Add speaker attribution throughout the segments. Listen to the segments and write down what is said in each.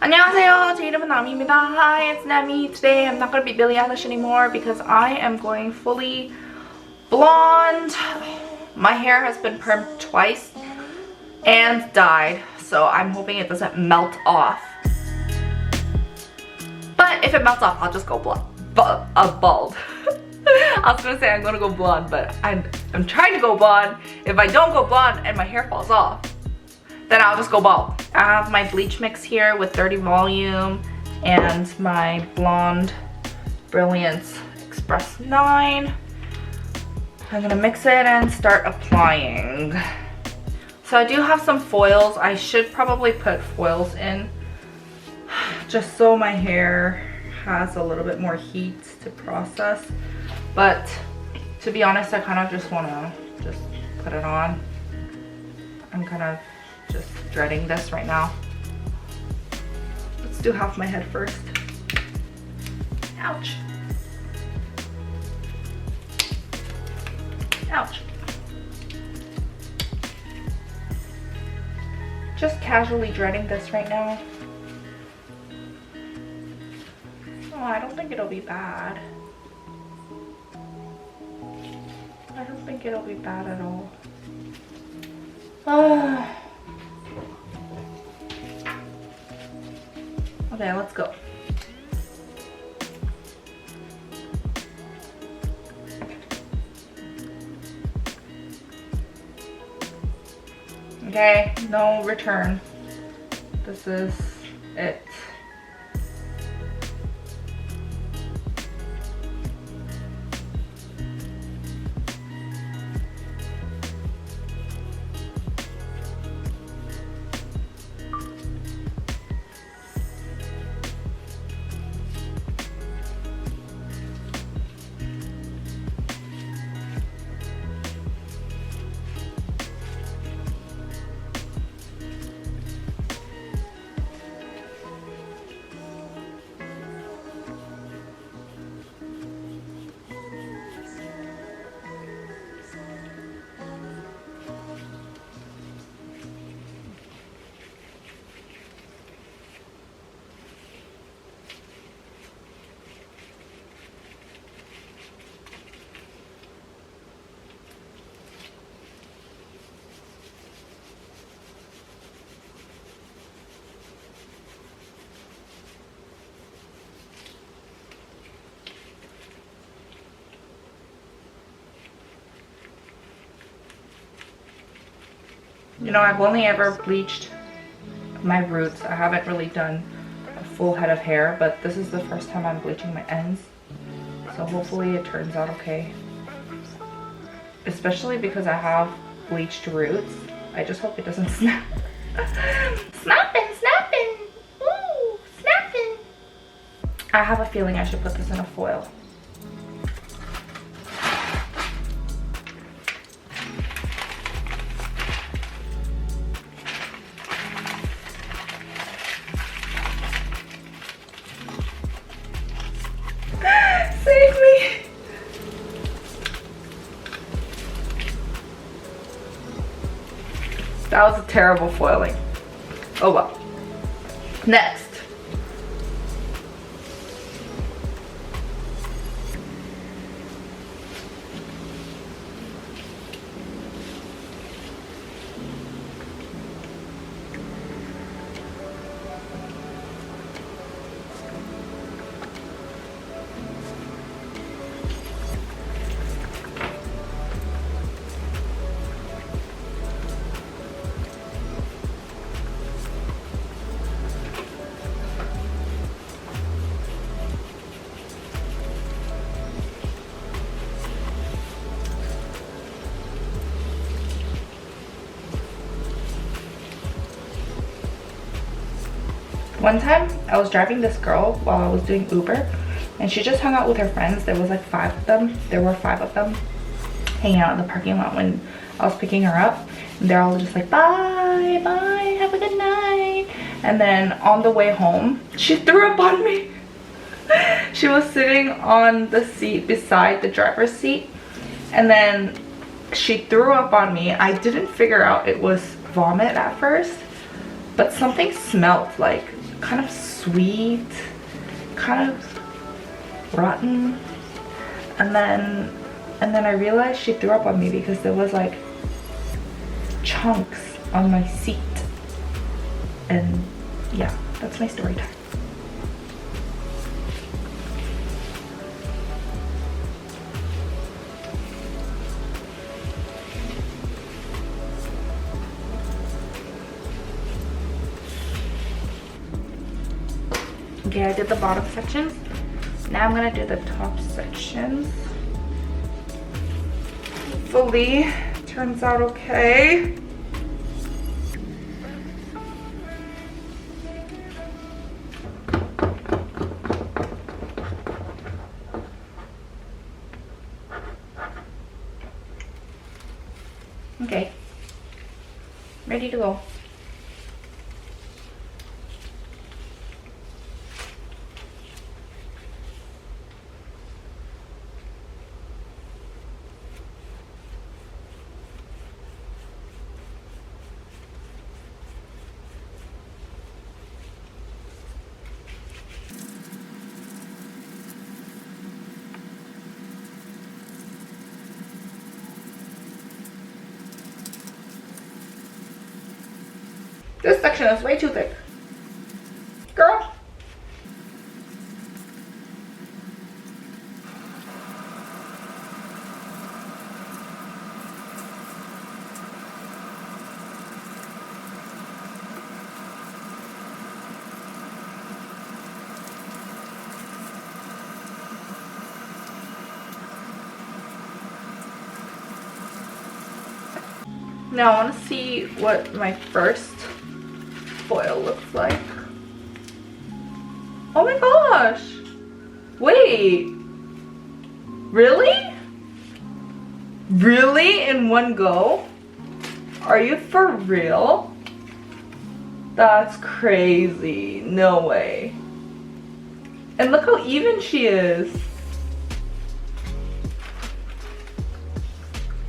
Speaker 1: 안녕하세요. 제 이름은 나미입니다. Hi, it's Nami. Today I'm not going to be Billie Eilish anymore because I am going fully blonde. My hair has been permed twice and dyed, so I'm hoping it doesn't melt off. But if it melts off, I'll just go bald. I was gonna say I'm gonna go blonde, but I'm trying to go blonde. If I don't go blonde and my hair falls off, then I'll just go bald. I have my bleach mix here with 30 volume and my Blonde Brilliance Express 9. I'm gonna mix it and start applying. So I do have some foils. I should probably put foils in just so my hair has a little bit more heat to process. But to be honest, I kind of just wanna just put it on. I'm kind of just dreading this right now. Let's do half my head first. Ouch. Ouch. Just casually dreading this right now. Oh, I don't think it'll be bad. I don't think it'll be bad at all. Okay, let's go. Okay, no return. This is it. You know, I've only ever bleached my roots. I haven't really done a full head of hair, but this is the first time I'm bleaching my ends. So hopefully it turns out okay. Especially because I have bleached roots. I just hope it doesn't snap. Snapping, snapping! Woo! Snapping! I have a feeling I should put this in a foil. Save me! That was a terrible foiling. Oh well. Next. One time I was driving this girl while I was doing Uber and she just hung out with her friends. There was like 5 of them. There were 5 of them hanging out in the parking lot when I was picking her up. And they're all just like, bye, bye, have a good night. And then on the way home, she threw up on me. She was sitting on the seat beside the driver's seat and then she threw up on me. I didn't figure out it was vomit at first, but something smelled like kind of sweet, kind of rotten. And then I realized she threw up on me because there was like chunks on my seat. And yeah, that's my story time. Okay, I did the bottom sections. Now I'm gonna do the top sections. Hopefully, turns out okay. Okay, ready to go. This section is way too thick. Girl. Now I want to see what my first foil looks like. Oh my gosh! Wait! Really? Really? In one go? Are you for real? That's crazy. No way. And look how even she is.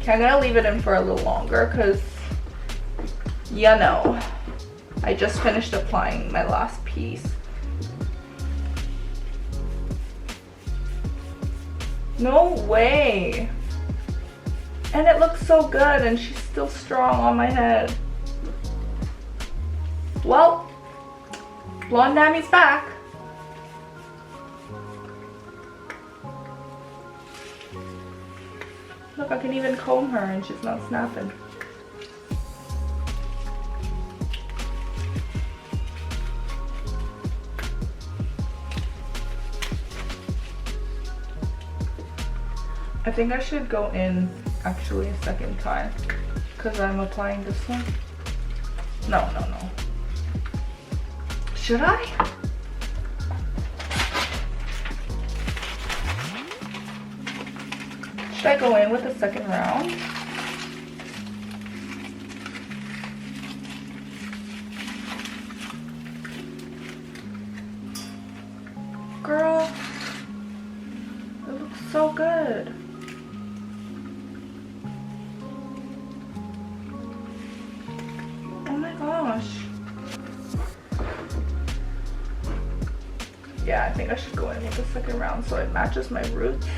Speaker 1: Okay, I'm gonna leave it in for a little longer because, you know, I just finished applying my last piece. No way. And it looks so good and she's still strong on my head. Well, Blonde Nammy's back. Look, I can even comb her and she's not snapping. I think I should go in actually a second time because I'm applying this one. No. Should I? Should I go in with the second round? Girl, it looks so good. Oh my gosh. Yeah, I think I should go in with the second round so it matches my roots.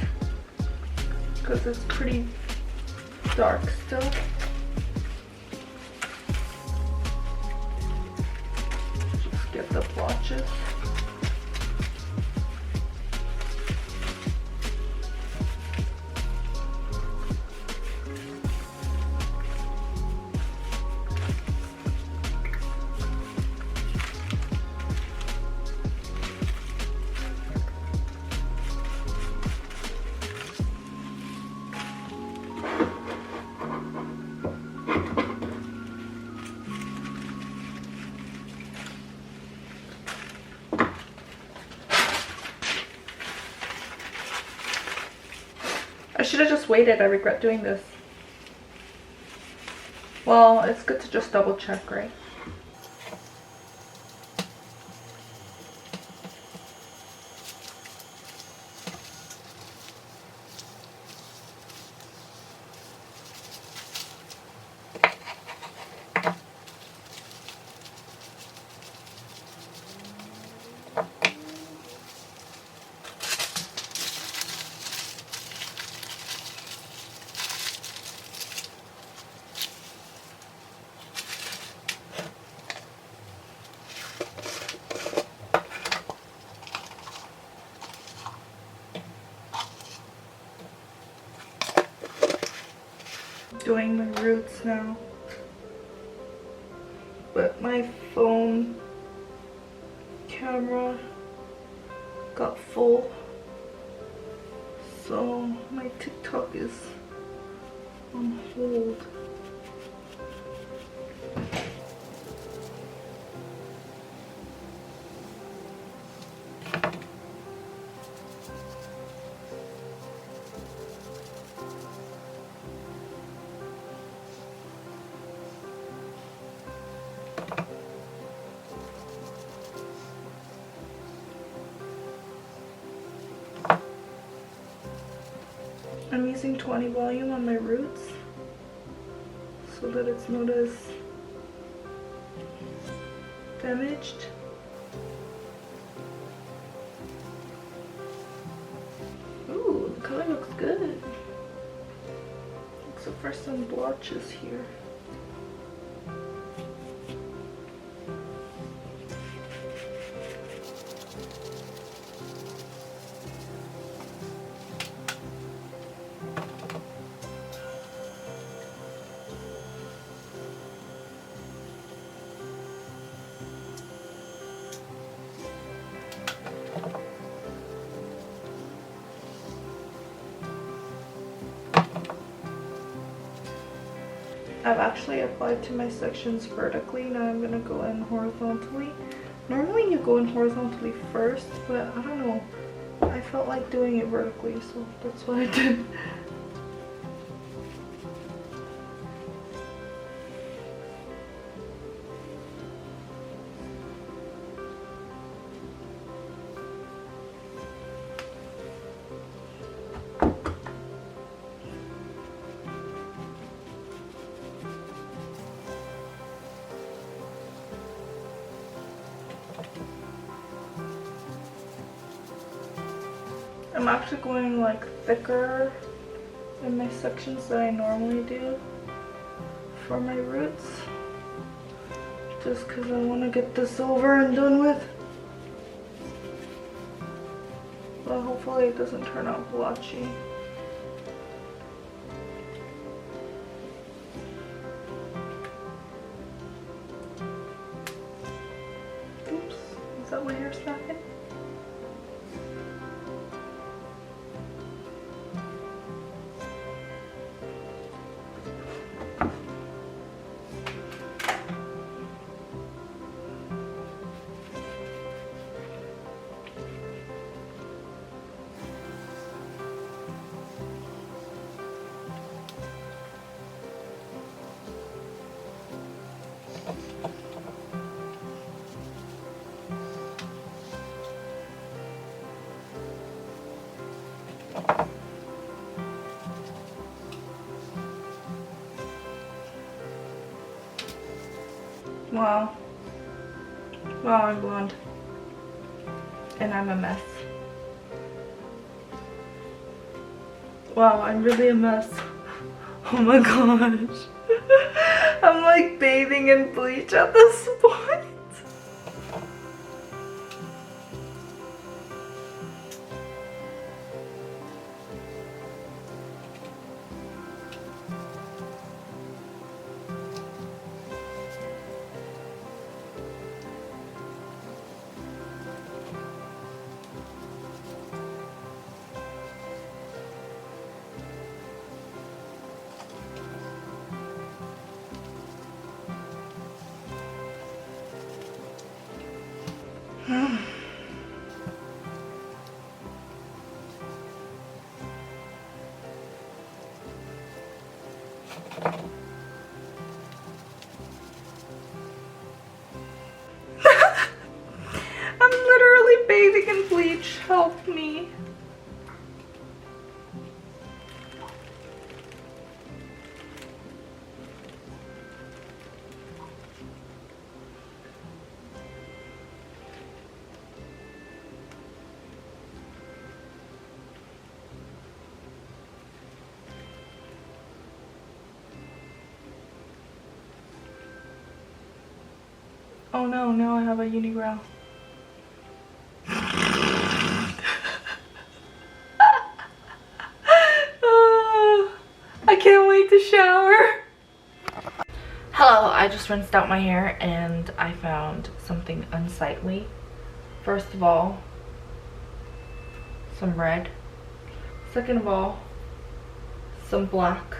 Speaker 1: Because it's pretty dark still. Just get the blotches. I should have just waited. I regret doing this. Well, it's good to just double check, right? doing my roots now. But my phone camera got full, so my TikTok is on hold. I'm using 20 volume on my roots so that it's not as damaged. Ooh, the color looks good. Except for some blotches here. I've actually applied to my sections vertically. Now I'm gonna go in horizontally. Normally you go in horizontally first, but I don't know. I felt like doing it vertically, so that's what I did. I'm actually going like thicker in my sections than I normally do for my roots, just because I want to get this over and done with. But hopefully it doesn't turn out blotchy. Oops, is that my hair snapping? Wow. Wow, I'm blonde. And I'm a mess. Wow, I'm really a mess. Oh my gosh. I'm like bathing in bleach at this point. I'm literally bathing in bleach. Help me. Oh no, now I have a unibrow. I can't wait to shower. Hello, I just rinsed out my hair and I found something unsightly. First of all, some red. Second of all, some black.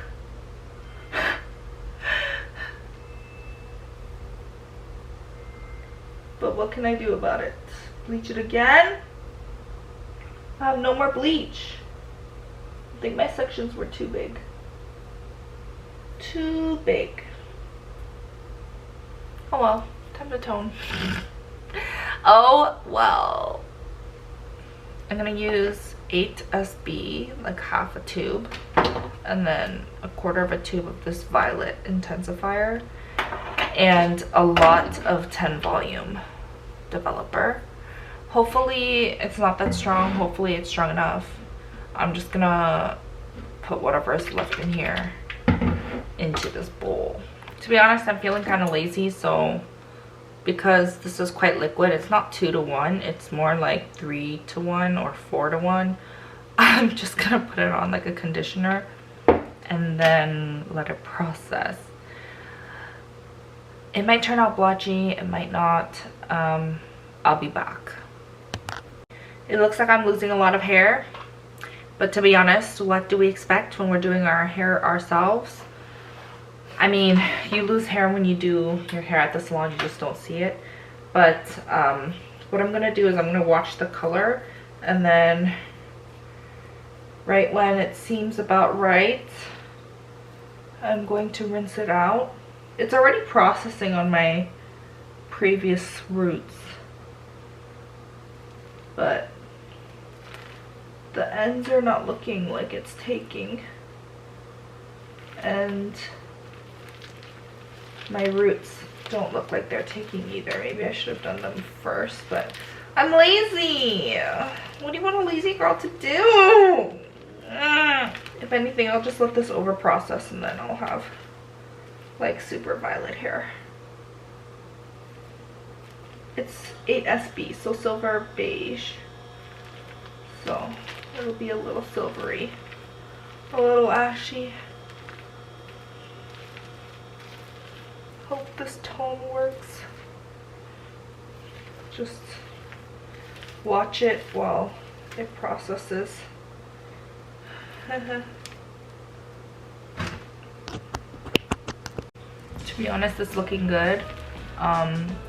Speaker 1: But what can I do about it? Bleach it again? I have no more bleach. I think my sections were too big. Too big. Oh well, time to tone. Oh well. I'm gonna use 8 SB, like half a tube, and then a quarter of a tube of this violet intensifier, and a lot of 10 volume developer. Hopefully it's not that strong. Hopefully it's strong enough. I'm just gonna put whatever is left in here into this bowl. To be honest, I'm feeling kind of lazy, so because this is quite liquid, it's not 2 to 1, it's more like 3 to 1 or 4 to 1. I'm just gonna put it on like a conditioner and then let it process. It might turn out blotchy, it might not. I'll be back. It looks like I'm losing a lot of hair, but to be honest, what do we expect when we're doing our hair ourselves? I mean, you lose hair when you do your hair at the salon, you just don't see it. But what I'm gonna do is I'm gonna watch the color, and then right when it seems about right, I'm going to rinse it out. It's already processing on my previous roots, but the ends are not looking like it's taking, and my roots don't look like they're taking either. Maybe I should have done them first, but I'm lazy. What do you want a lazy girl to do? If anything, I'll just let this over process and then I'll have like super violet hair. It's 8 SB, so silver beige. So it'll be a little silvery, a little ashy. Hope this tone works. Just watch it while it processes. To be honest, it's looking good.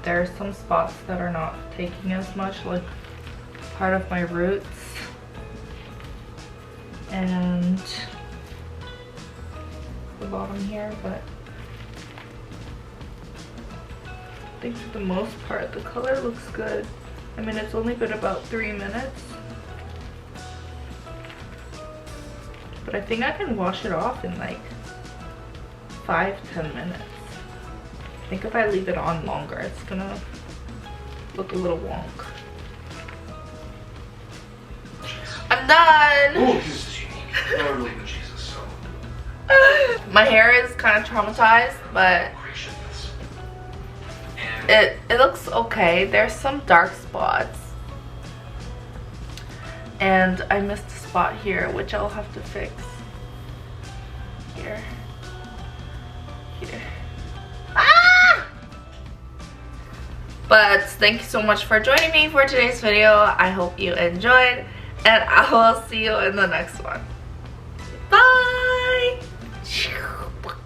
Speaker 1: There are some spots that are not taking as much, like part of my roots and the bottom here, but I think for the most part the color looks good. I mean, it's only been about 3 minutes, but I think I can wash it off in like 5-10 minutes. I think if I leave it on longer, it's gonna look a little wonk. I'm done!
Speaker 2: Oh, this is unique. Never believe in Jesus, so.
Speaker 1: My hair is kind of traumatized, but it looks okay. There's some dark spots, and I missed a spot here, which I'll have to fix. Here. Ah! But thank you so much for joining me for today's video. I hope you enjoyed, and I will see you in the next one. Bye!